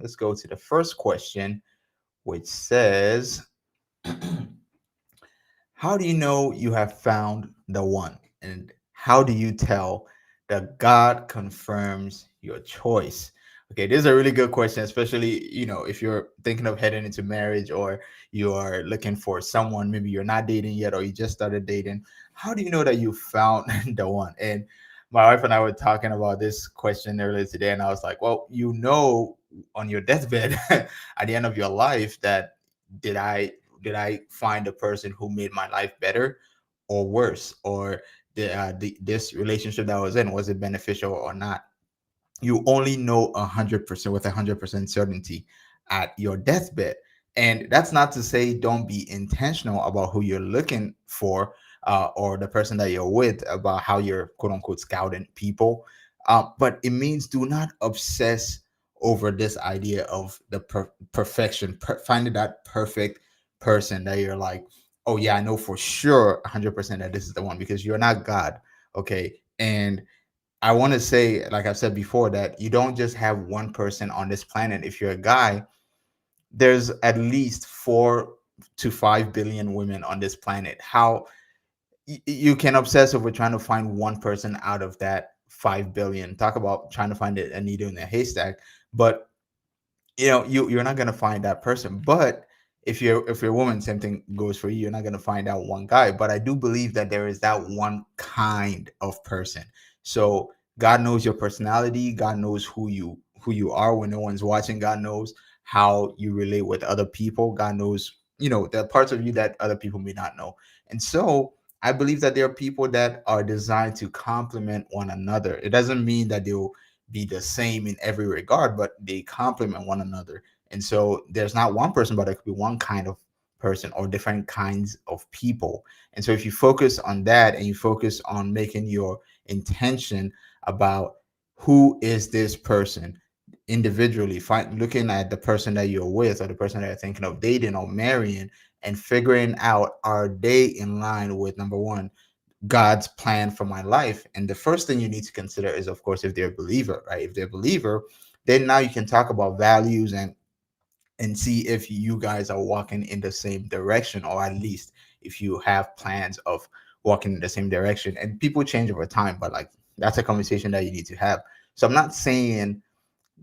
let's go to the first question, which says, how do you know you have found the one? And how do you tell that God confirms your choice? Okay, this is a really good question, especially, if you're thinking of heading into marriage, or you are looking for someone, maybe you're not dating yet or you just started dating. How do you know that you found the one? And my wife and I were talking about this question earlier today, and I was like, well, on your deathbed at the end of your life, that did I did I find a person who made my life better or worse, or this relationship that I was in, was it beneficial or not? You only know 100% with 100% certainty at your deathbed. And that's not to say don't be intentional about who you're looking for, or the person that you're with, about how you're quote unquote scouting people. But it means do not obsess over this idea of the perfection, finding that perfect person that you're like, oh yeah, I know for sure 100% that this is the one, because you're not God. Okay. And I want to say, like I've said before, that you don't just have one person on this planet. If you're a guy, there's at least 4 to 5 billion women on this planet. How you can obsess over trying to find one person out of that 5 billion? Talk about trying to find a needle in a haystack. But you're not gonna find that person. But if you're a woman, same thing goes for you. You're not gonna find out one guy. But I do believe that there is that one kind of person. So God knows your personality. God knows who you are when no one's watching. God knows how you relate with other people. God knows, the parts of you that other people may not know. And so I believe that there are people that are designed to complement one another. It doesn't mean that they'll be the same in every regard, but they complement one another. And so there's not one person, but it could be one kind of person or different kinds of people. And so if you focus on that, and you focus on making your intention about who is this person individually, looking at the person that you're with, or the person that you're thinking of dating or marrying, and figuring out, are they in line with, number one, God's plan for my life? And the first thing you need to consider is, of course, if they're a believer, right? If they're a believer, then now you can talk about values, and see if you guys are walking in the same direction, or at least if you have plans of walking in the same direction. And people change over time, but like, that's a conversation that you need to have. So I'm not saying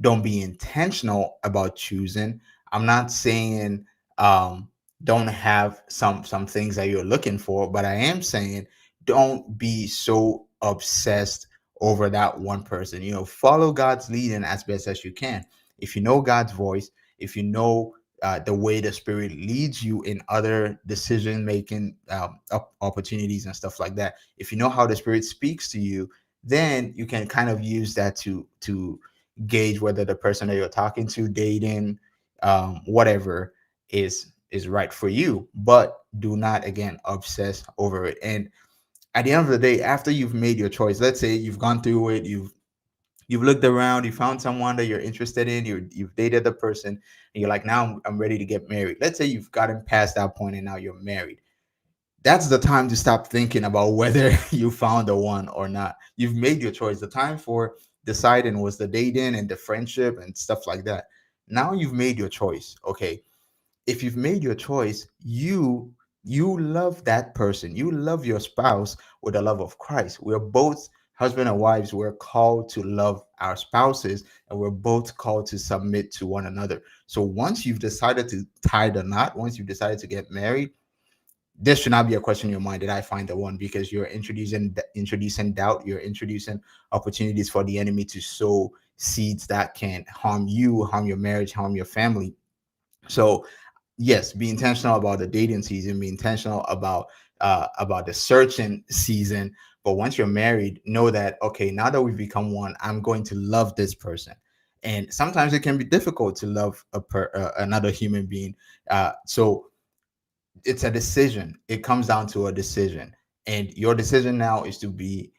don't be intentional about choosing. I'm not saying um don't have some things that you're looking for, but I am saying don't be so obsessed over that one person. Follow God's leading as best as you can. If you know God's voice, if you know the way the Spirit leads you in other decision making opportunities and stuff like that, if you know how the Spirit speaks to you, then you can kind of use that to gauge whether the person that you're talking to, dating, whatever, is right for you. But do not, again, obsess over it. And at the end of the day, after you've made your choice, let's say you've gone through it, you've looked around, you found someone that you're interested in, you've dated the person, and you're like, now I'm ready to get married. Let's say you've gotten past that point and now you're married. That's the time to stop thinking about whether you found the one or not. You've made your choice. The time for deciding was the dating and the friendship and stuff like that. Now you've made your choice. Okay. If you've made your choice, you love that person. You love your spouse with the love of Christ. We're both husband and wives. We're called to love our spouses, and we're both called to submit to one another. So once you've decided to tie the knot, once you've decided to get married, this should not be a question in your mind, did I find the one? Because you're introducing doubt. You're introducing opportunities for the enemy to sow seeds that can harm you, harm your marriage, harm your family. So yes, be intentional about the dating season, be intentional about the searching season. But once you're married, know that, okay, now that we've become one, I'm going to love this person. And sometimes it can be difficult to love another human being. So it's a decision. It comes down to a decision, and your decision now is to be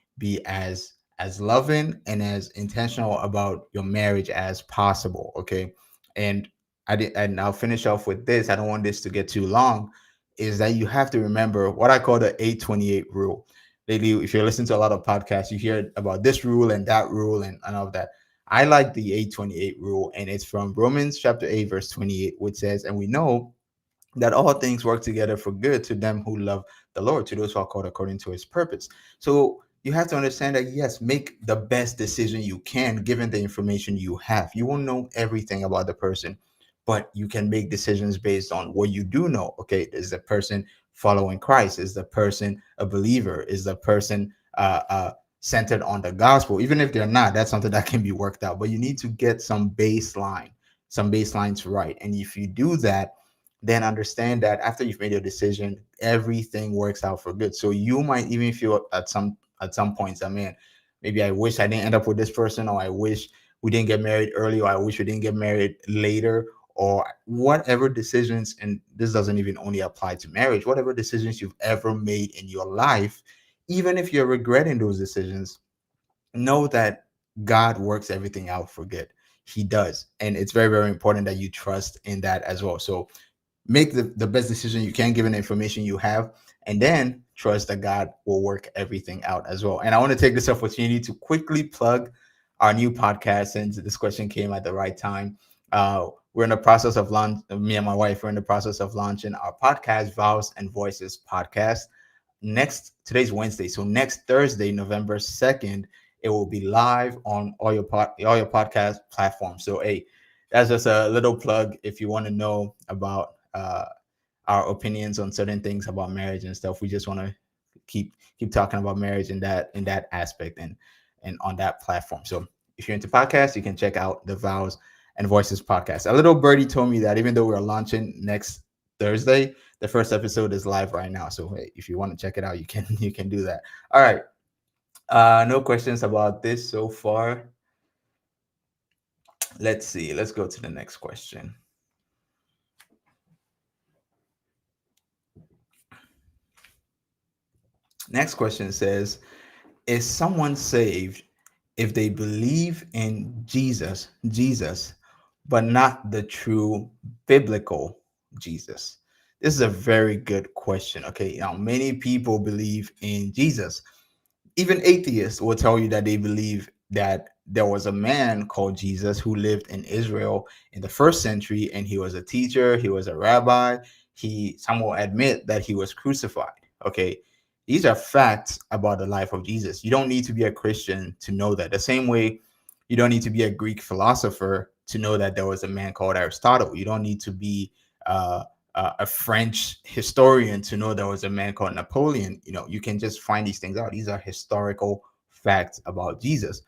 as loving and as intentional about your marriage as possible. Okay. And and I'll finish off with this. I don't want this to get too long. Is that you have to remember what I call the 828 rule. Lately, if you're listening to a lot of podcasts, you hear about this rule and that rule and all of that. I like the 828 rule, and it's from Romans chapter 8, verse 28, which says, and we know that all things work together for good to them who love the Lord, to those who are called according to his purpose. So you have to understand that, yes, make the best decision you can given the information you have. You won't know everything about the person, but you can make decisions based on what you do know. Okay, is the person following Christ? Is the person a believer? Is the person centered on the gospel? Even if they're not, that's something that can be worked out. But you need to get some baselines right. And if you do that, then understand that after you've made your decision, everything works out for good. So you might even feel at some points, I mean, maybe I wish I didn't end up with this person, or I wish we didn't get married early, or I wish we didn't get married later, or whatever decisions, and this doesn't even only apply to marriage, whatever decisions you've ever made in your life, even if you're regretting those decisions, know that God works everything out for good. He does. And it's very, very important that you trust in that as well. So make the best decision you can given the information you have, and then trust that God will work everything out as well. And I want to take this opportunity to quickly plug our new podcast, since this question came at the right time. We're in the process of launch, me and my wife are in the process of launching our podcast, Vows and Voices podcast. Today's Wednesday, so next Thursday, November 2nd, it will be live on all your podcast platforms. So hey, that's just a little plug if you want to know about our opinions on certain things about marriage and stuff. We just want to keep talking about marriage in that aspect, and on that platform. So if you're into podcasts, you can check out the Vows and Voices podcast. A little birdie told me that even though we're launching next Thursday, the first episode is live right now. So hey, if you want to check it out, you can you can do that. All right. No questions about this so far. Let's see. Let's go to the next question. Next question says, is someone saved if they believe in Jesus, but not the true biblical Jesus? This is a very good question. Okay, now many people believe in Jesus. Even atheists will tell you that they believe that there was a man called Jesus who lived in Israel in the first century, and he was a teacher, he was a rabbi. Some will admit that he was crucified. Okay, these are facts about the life of Jesus. You don't need to be a Christian to know that. The same way you don't need to be a Greek philosopher to know that there was a man called Aristotle. You don't need to be a French historian to know there was a man called Napoleon. You can just find these things out. These are historical facts about Jesus.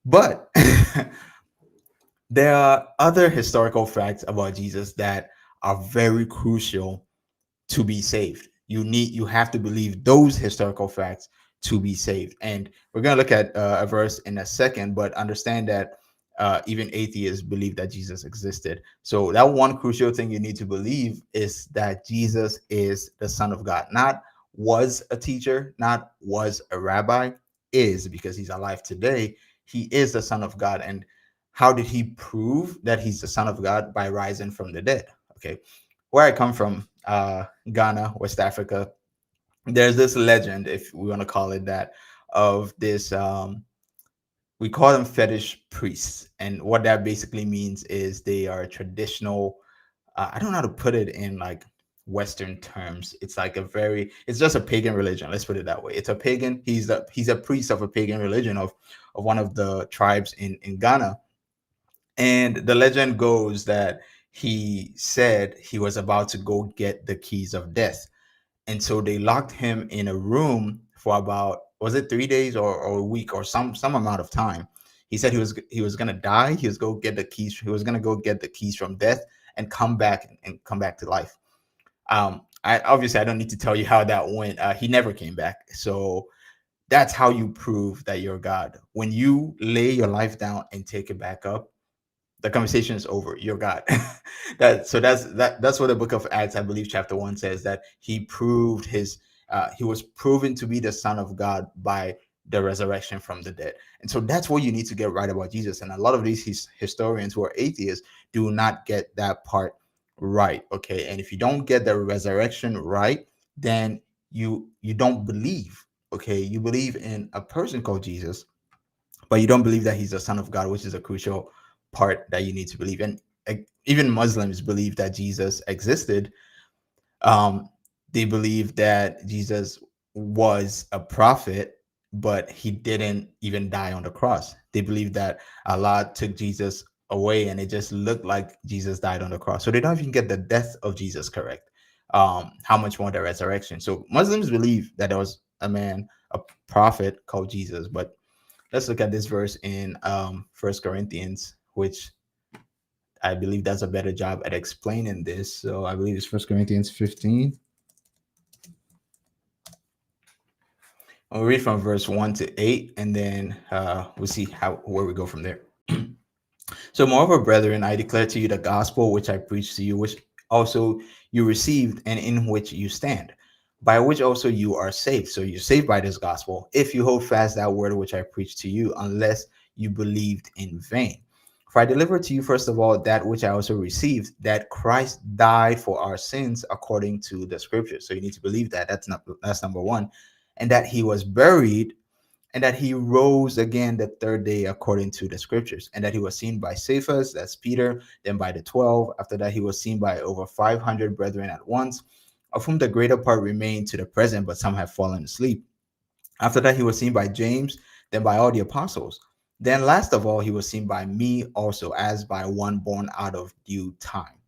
But there are other historical facts about Jesus that are very crucial to be saved. You have to believe those historical facts to be saved. And we're going to look at a verse in a second, but understand that even atheists believe that Jesus existed. So that one crucial thing you need to believe is that Jesus is the Son of God, not was a teacher, not was a rabbi, is, because he's alive today. He is the Son of God. And how did he prove that he's the Son of God? By rising from the dead. Okay, where I come from, Ghana, West Africa, there's this legend, if we want to call it that, of this. We call them fetish priests, and what that basically means is they are traditional. I don't know how to put it in like Western terms. It's like it's just a pagan religion. Let's put it that way. It's a pagan. He's a priest of a pagan religion of one of the tribes in Ghana. And the legend goes that he said he was about to go get the keys of death. And so they locked him in a room for about, was it 3 days or a week or some amount of time. He said he was gonna die. He was go get the keys. He was gonna go get the keys from death and come back to life. I don't need to tell you how that went. He never came back. So that's how you prove that you're God. When you lay your life down and take it back up, the conversation is over. You're God. That's what the book of Acts, I believe, chapter 1 says, that he was proven to be the Son of God by the resurrection from the dead. And so that's what you need to get right about Jesus. And a lot of these historians who are atheists do not get that part right. Okay, and if you don't get the resurrection right, then you don't believe. Okay, you believe in a person called Jesus, but you don't believe that he's the son of God, which is a crucial part that you need to believe. And even Muslims believe that Jesus existed. um, they believe that Jesus was a prophet, but he didn't even die on the cross. They believe that Allah took Jesus away and it just looked like Jesus died on the cross. So they don't even get the death of Jesus correct. How much more the resurrection? So Muslims believe that there was a man, a prophet called Jesus. But let's look at this verse in First Corinthians, which I believe does a better job at explaining this. So I believe it's First Corinthians 15. I'll read from verse 1 to 8, and then we'll see where we go from there. So, moreover, brethren, I declare to you the gospel which I preached to you, which also you received, and in which you stand, by which also you are saved. So, you're saved by this gospel if you hold fast that word which I preached to you, unless you believed in vain. For I delivered to you, first of all, that which I also received, that Christ died for our sins according to the scriptures. So, you need to believe that. That's number one. And that he was buried, and that he rose again the third day according to the scriptures, and that he was seen by Cephas, that's Peter, then by the 12. After that, he was seen by over 500 brethren at once, of whom the greater part remain to the present, but some have fallen asleep. After that, he was seen by James, then by all the apostles. Then, last of all, he was seen by me also, as by one born out of due time.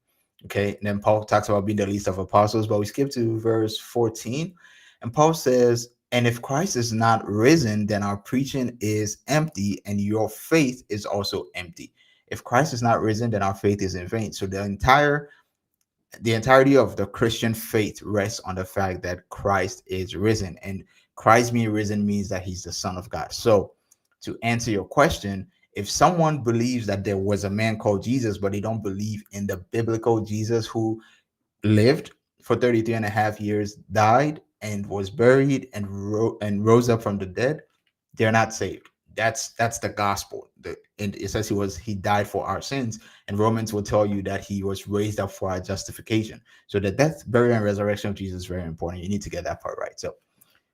Okay, and then Paul talks about being the least of apostles, but we skip to verse 14, and Paul says, and if Christ is not risen, then our preaching is empty, and your faith is also empty. If Christ is not risen, then our faith is in vain. So the entirety of the Christian faith rests on the fact that Christ is risen, and Christ being risen means that he's the Son of God. So, to answer your question, if someone believes that there was a man called Jesus, but they don't believe in the biblical Jesus who lived for 33 and a half years, died and was buried and rose up from the dead, they're not saved. That's the gospel. And it says he died for our sins, and Romans will tell you that he was raised up for our justification. So the death, burial, and resurrection of Jesus is very important. You need to get that part right. So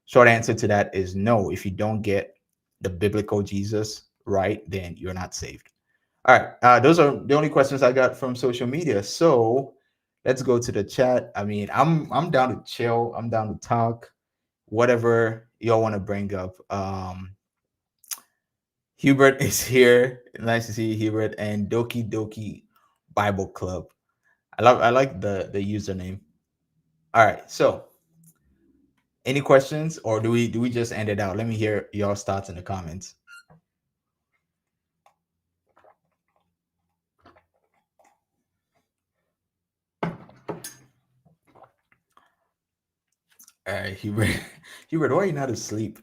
short answer to that is no. If you don't get the biblical Jesus right, then you're not saved. All right. Those are the only questions I got from social media. So let's go to the chat. I mean, I'm down to chill. I'm down to talk. Whatever y'all want to bring up. Hubert is here. Nice to see you, Hubert. And Doki Doki Bible Club. I like the username. All right. So any questions, or do we just end it out? Let me hear y'all's thoughts in the comments. All right, Hubert. Hubert, why are you not asleep?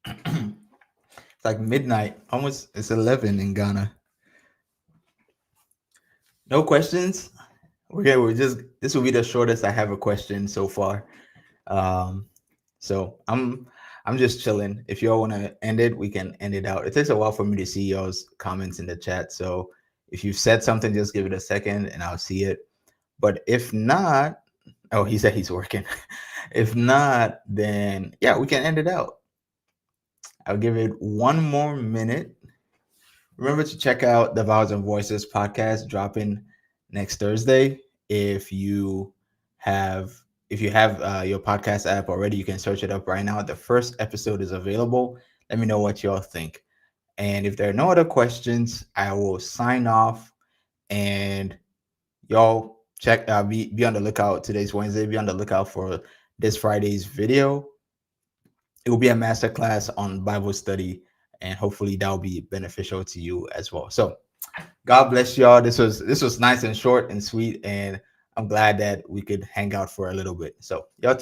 It's like midnight. Almost it's 11 in Ghana. No questions? Okay, this will be the shortest I have a question so far. So I'm just chilling. If y'all want to end it, we can end it out. It takes a while for me to see y'all's comments in the chat. So if you've said something, just give it a second and I'll see it. But if not, oh, he said he's working. If not, then yeah, we can end it out. I'll give it one more minute. Remember to check out the Vowels and Voices podcast dropping next Thursday. If you have your podcast app already, you can search it up right now. The first episode is available. Let me know what y'all think. And if there are no other questions, I will sign off. And y'all check be on the lookout. Today's Wednesday. Be on the lookout for this Friday's video. It will be a masterclass on Bible study, and hopefully that will be beneficial to you as well. So God bless y'all. This was nice and short and sweet, and I'm glad that we could hang out for a little bit. So y'all take